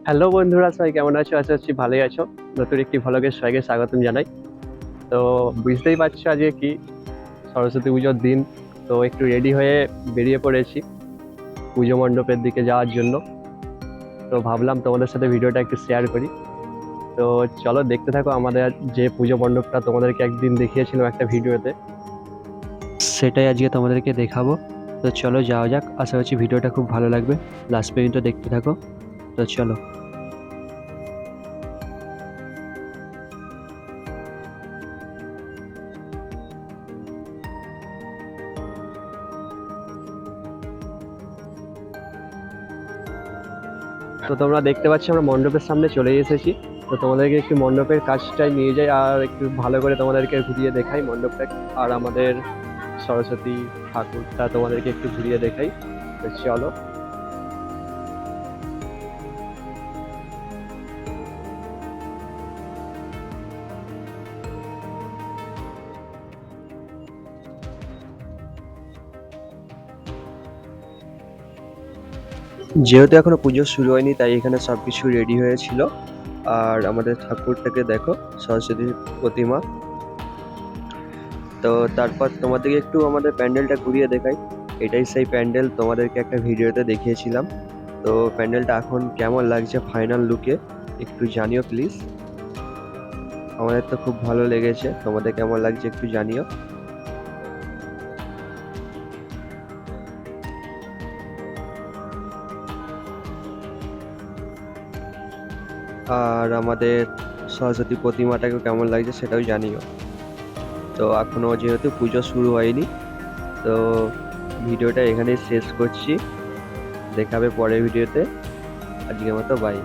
Hello বন্ধুরা, সবাই কেমন আছো? আশা করছি ভালোই আছো। নতুন একটি ভ্লগে সবাইকে স্বাগতম জানাই। তো বুঝতেই পারছো আজকে কি সরস্বতী পুজোর দিন। তো একটু রেডি হয়ে বেরিয়ে পড়েছি পুজো মণ্ডপের দিকে যাওয়ার জন্য। তো ভাবলাম তোমাদের সাথে ভিডিওটা একটু শেয়ার করি। তো চলো দেখতে থাকো আমাদের যে পুজো মণ্ডপটা তোমাদেরকে একদিন দেখিয়েছিলাম একটা ভিডিওতে, সেটাই আজকে তোমাদেরকে দেখাবো। তো চলো যাওয়া যাক, আশা করছি ভিডিওটা খুব ভালো লাগবে। লাস্ট পর্যন্ত দেখতে থাকো। তো চলো। তো তোমরা দেখতে পাচ্ছ আমরা মণ্ডপের সামনে চলে এসেছি। তো তোমাদেরকে একটু মণ্ডপের কাজটাই নিয়ে যাই আর একটু ভালো করে তোমাদেরকে ঘুরিয়ে দেখাই মণ্ডপটা। আর আমাদের সরস্বতী ঠাকুরটা তোমাদেরকে একটু ঘুরিয়ে দেখাই। তো চলো। যেহেতু এখনো পুজো শুরু হয়নি তাই এখানে সবকিছু রেডি হয়েছিল। আর আমাদের ঠাকুরটাকে দেখো, সরস্বতী প্রতিমা। তো তারপর তোমাদেরকে একটু আমাদের প্যান্ডেলটা ঘুরিয়ে দেখাই। এটাই সেই প্যান্ডেল তোমাদেরকে একটা ভিডিওতে দেখিয়েছিলাম। তো প্যান্ডেলটা এখন কেমন লাগছে ফাইনাল লুকে একটু জানিও প্লিজ। আমাদের তো খুব ভালো লেগেছে, তোমাদের কেমন লাগছে একটু জানিও। আর আমাদের সরস্বতী প্রতিমাটাকে কেমন লাগছে সেটাও জানিও। তো এখনো যেহেতু পুজো শুরু হয়নি, তো ভিডিওটা এখানেই শেষ করছি। দেখাবে পরের ভিডিওতে। আজকের মতো বাই।